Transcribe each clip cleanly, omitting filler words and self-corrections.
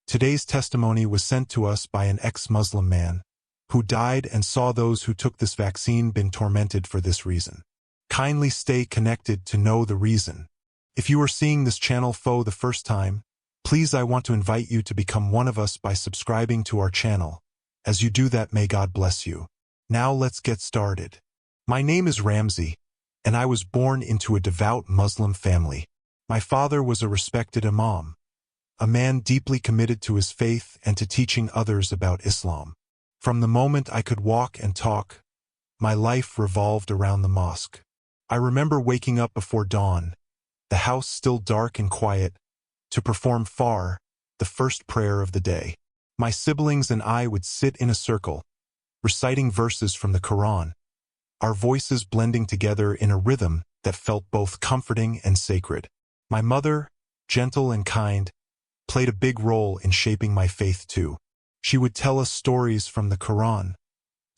Today's testimony was sent to us by an ex-Muslim man who died and saw those who took this vaccine been tormented for this reason. Kindly stay connected to know the reason. If you are seeing this channel for the first time, please I want to invite you to become one of us by subscribing to our channel. As you do that, may God bless you. Now let's get started. My name is Ramsey, and I was born into a devout Muslim family. My father was a respected imam, a man deeply committed to his faith and to teaching others about Islam. From the moment I could walk and talk, my life revolved around the mosque. I remember waking up before dawn, the house still dark and quiet, to perform the first prayer of the day. My siblings and I would sit in a circle, reciting verses from the Quran, our voices blending together in a rhythm that felt both comforting and sacred. My mother, gentle and kind, played a big role in shaping my faith too. She would tell us stories from the Quran,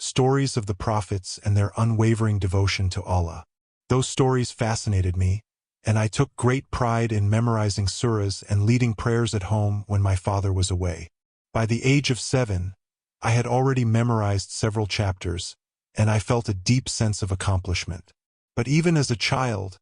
stories of the prophets and their unwavering devotion to Allah. Those stories fascinated me, and I took great pride in memorizing surahs and leading prayers at home when my father was away. By the age of 7, I had already memorized several chapters, and I felt a deep sense of accomplishment. But even as a child,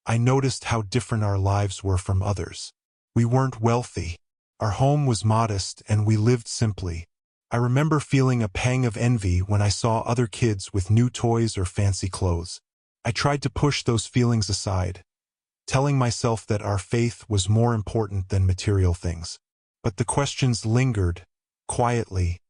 I noticed how different our lives were from others. We weren't wealthy. Our home was modest, and we lived simply. I remember feeling a pang of envy when I saw other kids with new toys or fancy clothes. I tried to push those feelings aside, telling myself that our faith was more important than material things. But the questions lingered, quietly,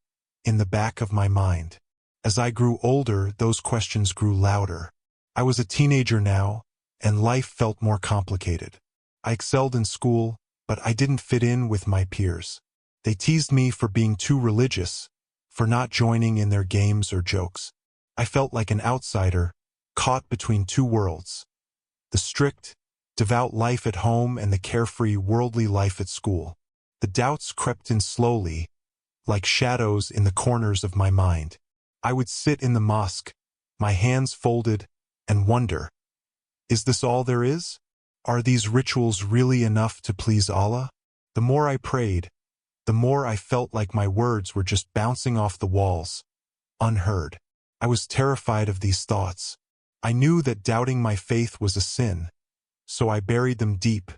in the back of my mind. As I grew older, those questions grew louder. I was a teenager now, and life felt more complicated. I excelled in school, but I didn't fit in with my peers. They teased me for being too religious, for not joining in their games or jokes. I felt like an outsider, caught between two worlds: the strict, devout life at home and the carefree, worldly life at school. The doubts crept in slowly, like shadows in the corners of my mind. I would sit in the mosque, my hands folded, and wonder, is this all there is? Are these rituals really enough to please Allah? The more I prayed, the more I felt like my words were just bouncing off the walls, unheard. I was terrified of these thoughts. I knew that doubting my faith was a sin, so I buried them deep,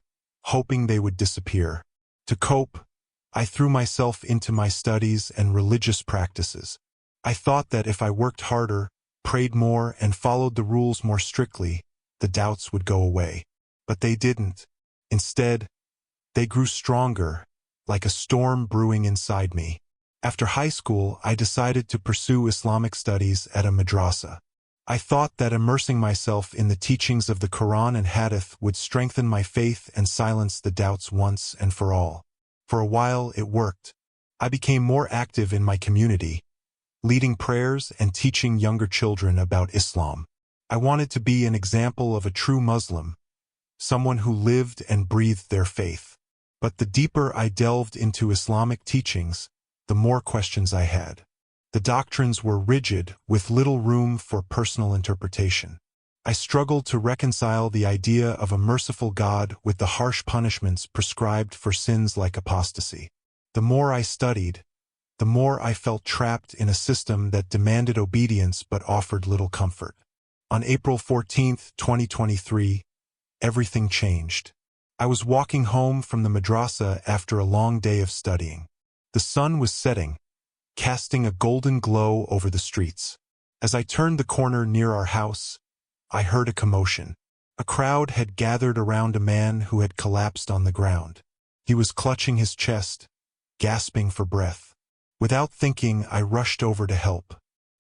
hoping they would disappear. To cope, I threw myself into my studies and religious practices. I thought that if I worked harder, prayed more, and followed the rules more strictly, the doubts would go away. But they didn't. Instead, they grew stronger, like a storm brewing inside me. After high school, I decided to pursue Islamic studies at a madrasa. I thought that immersing myself in the teachings of the Quran and Hadith would strengthen my faith and silence the doubts once and for all. For a while, it worked. I became more active in my community, leading prayers and teaching younger children about Islam. I wanted to be an example of a true Muslim, someone who lived and breathed their faith. But the deeper I delved into Islamic teachings, the more questions I had. The doctrines were rigid, with little room for personal interpretation. I struggled to reconcile the idea of a merciful God with the harsh punishments prescribed for sins like apostasy. The more I studied, the more I felt trapped in a system that demanded obedience but offered little comfort. On April 14, 2023, everything changed. I was walking home from the madrasa after a long day of studying. The sun was setting, casting a golden glow over the streets. As I turned the corner near our house, I heard a commotion. A crowd had gathered around a man who had collapsed on the ground. He was clutching his chest, gasping for breath. Without thinking, I rushed over to help.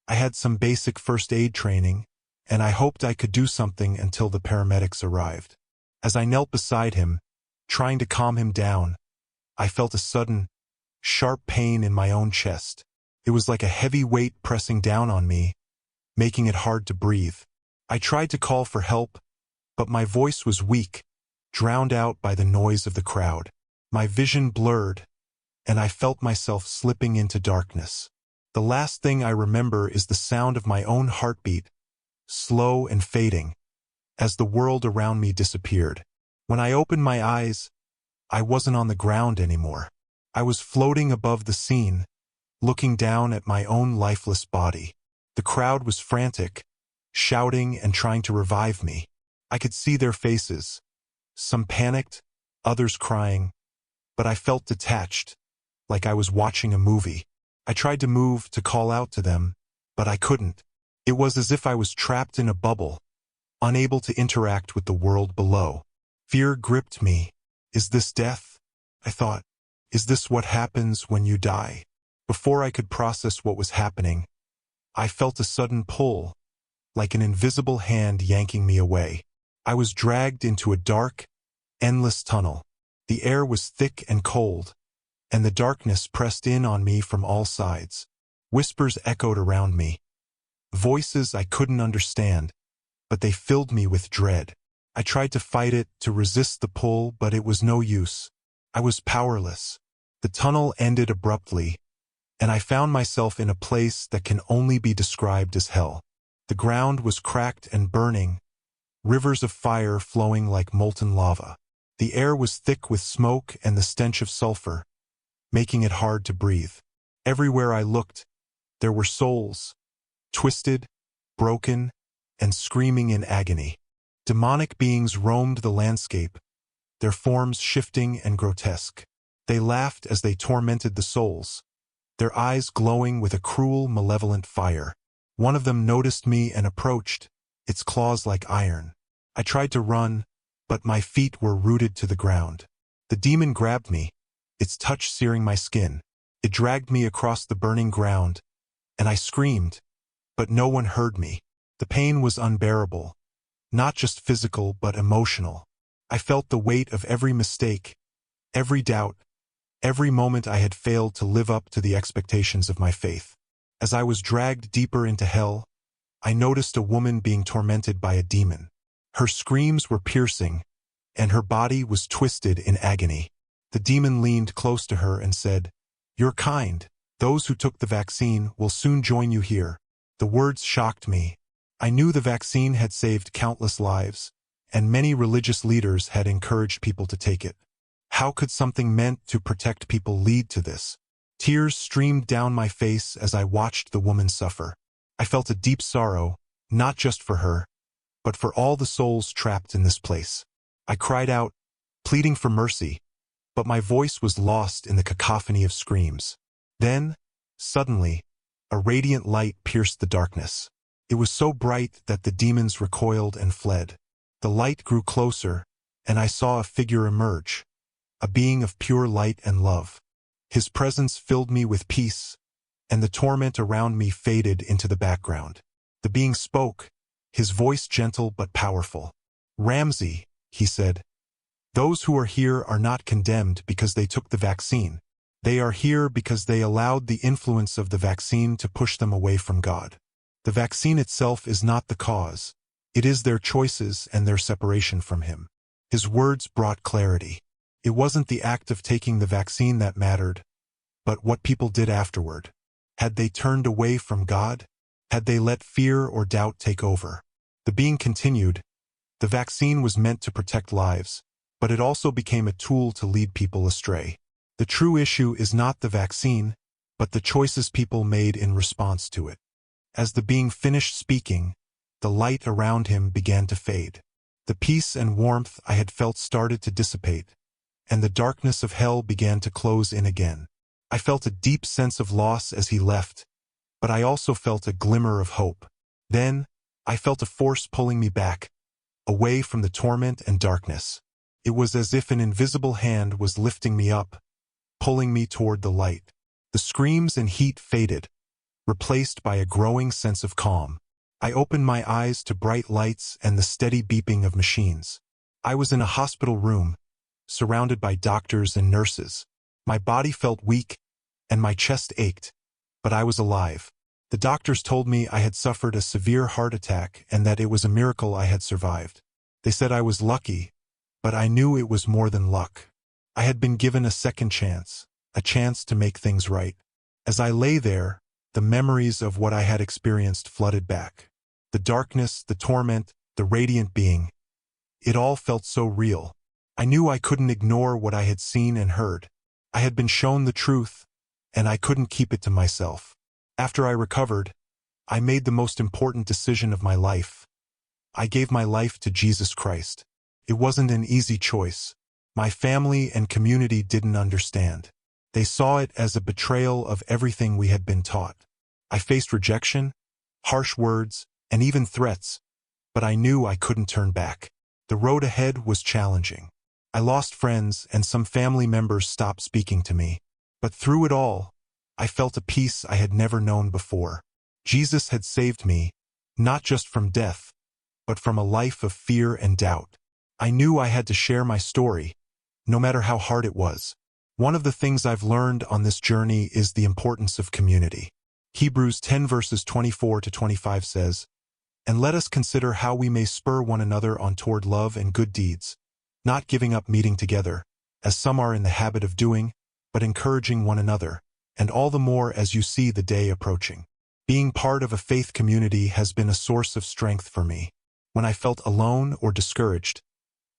I had some basic first aid training, and I hoped I could do something until the paramedics arrived. As I knelt beside him, trying to calm him down, I felt a sudden, sharp pain in my own chest. It was like a heavy weight pressing down on me, making it hard to breathe. I tried to call for help, but my voice was weak, drowned out by the noise of the crowd. My vision blurred, and I felt myself slipping into darkness. The last thing I remember is the sound of my own heartbeat, slow and fading, as the world around me disappeared. When I opened my eyes, I wasn't on the ground anymore. I was floating above the scene, looking down at my own lifeless body. The crowd was frantic, shouting and trying to revive me. I could see their faces, some panicked, others crying, but I felt detached, like I was watching a movie. I tried to move, to call out to them, but I couldn't. It was as if I was trapped in a bubble, unable to interact with the world below. Fear gripped me. Is this death? I thought. Is this what happens when you die? Before I could process what was happening, I felt a sudden pull, like an invisible hand yanking me away. I was dragged into a dark, endless tunnel. The air was thick and cold, and the darkness pressed in on me from all sides. Whispers echoed around me, voices I couldn't understand, but they filled me with dread. I tried to fight it, to resist the pull, but it was no use. I was powerless. The tunnel ended abruptly, and I found myself in a place that can only be described as hell. The ground was cracked and burning, rivers of fire flowing like molten lava. The air was thick with smoke and the stench of sulfur, making it hard to breathe. Everywhere I looked, there were souls, twisted, broken, and screaming in agony. Demonic beings roamed the landscape, their forms shifting and grotesque. They laughed as they tormented the souls, their eyes glowing with a cruel, malevolent fire. One of them noticed me and approached, its claws like iron. I tried to run, but my feet were rooted to the ground. The demon grabbed me, its touch searing my skin. It dragged me across the burning ground, and I screamed, but no one heard me. The pain was unbearable, not just physical but emotional. I felt the weight of every mistake, every doubt, every moment I had failed to live up to the expectations of my faith. As I was dragged deeper into hell, I noticed a woman being tormented by a demon. Her screams were piercing, and her body was twisted in agony. The demon leaned close to her and said, "You're kind. Those who took the vaccine will soon join you here." The words shocked me. I knew the vaccine had saved countless lives, and many religious leaders had encouraged people to take it. How could something meant to protect people lead to this? Tears streamed down my face as I watched the woman suffer. I felt a deep sorrow, not just for her, but for all the souls trapped in this place. I cried out, pleading for mercy, but my voice was lost in the cacophony of screams. Then, suddenly, a radiant light pierced the darkness. It was so bright that the demons recoiled and fled. The light grew closer, and I saw a figure emerge, a being of pure light and love. His presence filled me with peace, and the torment around me faded into the background. The being spoke, his voice gentle but powerful. "Ramsey," he said, "those who are here are not condemned because they took the vaccine. They are here because they allowed the influence of the vaccine to push them away from God. The vaccine itself is not the cause. It is their choices and their separation from Him." His words brought clarity. It wasn't the act of taking the vaccine that mattered, but what people did afterward. Had they turned away from God? Had they let fear or doubt take over? The being continued, "The vaccine was meant to protect lives, but it also became a tool to lead people astray. The true issue is not the vaccine, but the choices people made in response to it." As the being finished speaking, the light around him began to fade. The peace and warmth I had felt started to dissipate, and the darkness of hell began to close in again. I felt a deep sense of loss as he left, but I also felt a glimmer of hope. Then, I felt a force pulling me back, away from the torment and darkness. It was as if an invisible hand was lifting me up, pulling me toward the light. The screams and heat faded, replaced by a growing sense of calm. I opened my eyes to bright lights and the steady beeping of machines. I was in a hospital room, surrounded by doctors and nurses. My body felt weak, and my chest ached, but I was alive. The doctors told me I had suffered a severe heart attack and that it was a miracle I had survived. They said I was lucky, but I knew it was more than luck. I had been given a second chance, a chance to make things right. As I lay there, the memories of what I had experienced flooded back. The darkness, the torment, the radiant being. It all felt so real. I knew I couldn't ignore what I had seen and heard. I had been shown the truth, and I couldn't keep it to myself. After I recovered, I made the most important decision of my life. I gave my life to Jesus Christ. It wasn't an easy choice. My family and community didn't understand. They saw it as a betrayal of everything we had been taught. I faced rejection, harsh words, and even threats, but I knew I couldn't turn back. The road ahead was challenging. I lost friends, and some family members stopped speaking to me. But through it all, I felt a peace I had never known before. Jesus had saved me, not just from death, but from a life of fear and doubt. I knew I had to share my story, no matter how hard it was. One of the things I've learned on this journey is the importance of community. Hebrews 10 verses 24 to 25 says, "And let us consider how we may spur one another on toward love and good deeds, not giving up meeting together, as some are in the habit of doing, but encouraging one another, and all the more as you see the day approaching." Being part of a faith community has been a source of strength for me. When I felt alone or discouraged,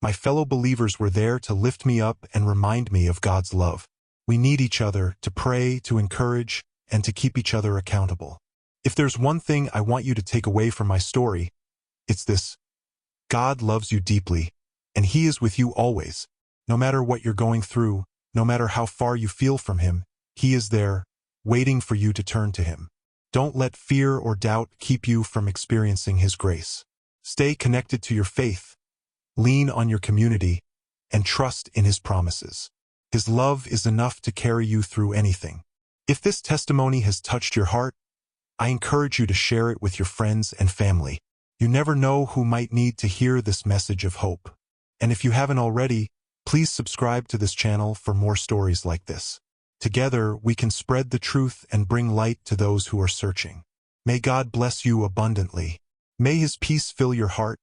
my fellow believers were there to lift me up and remind me of God's love. We need each other to pray, to encourage, and to keep each other accountable. If there's one thing I want you to take away from my story, it's this: God loves you deeply, and He is with you always. No matter what you're going through, no matter how far you feel from Him, He is there, waiting for you to turn to Him. Don't let fear or doubt keep you from experiencing His grace. Stay connected to your faith, lean on your community, and trust in His promises. His love is enough to carry you through anything. If this testimony has touched your heart, I encourage you to share it with your friends and family. You never know who might need to hear this message of hope. And if you haven't already, please subscribe to this channel for more stories like this. Together, we can spread the truth and bring light to those who are searching. May God bless you abundantly. May His peace fill your heart,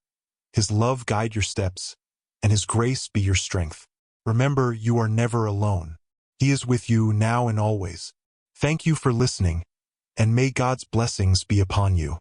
His love guide your steps, and His grace be your strength. Remember, you are never alone. He is with you now and always. Thank you for listening, and may God's blessings be upon you.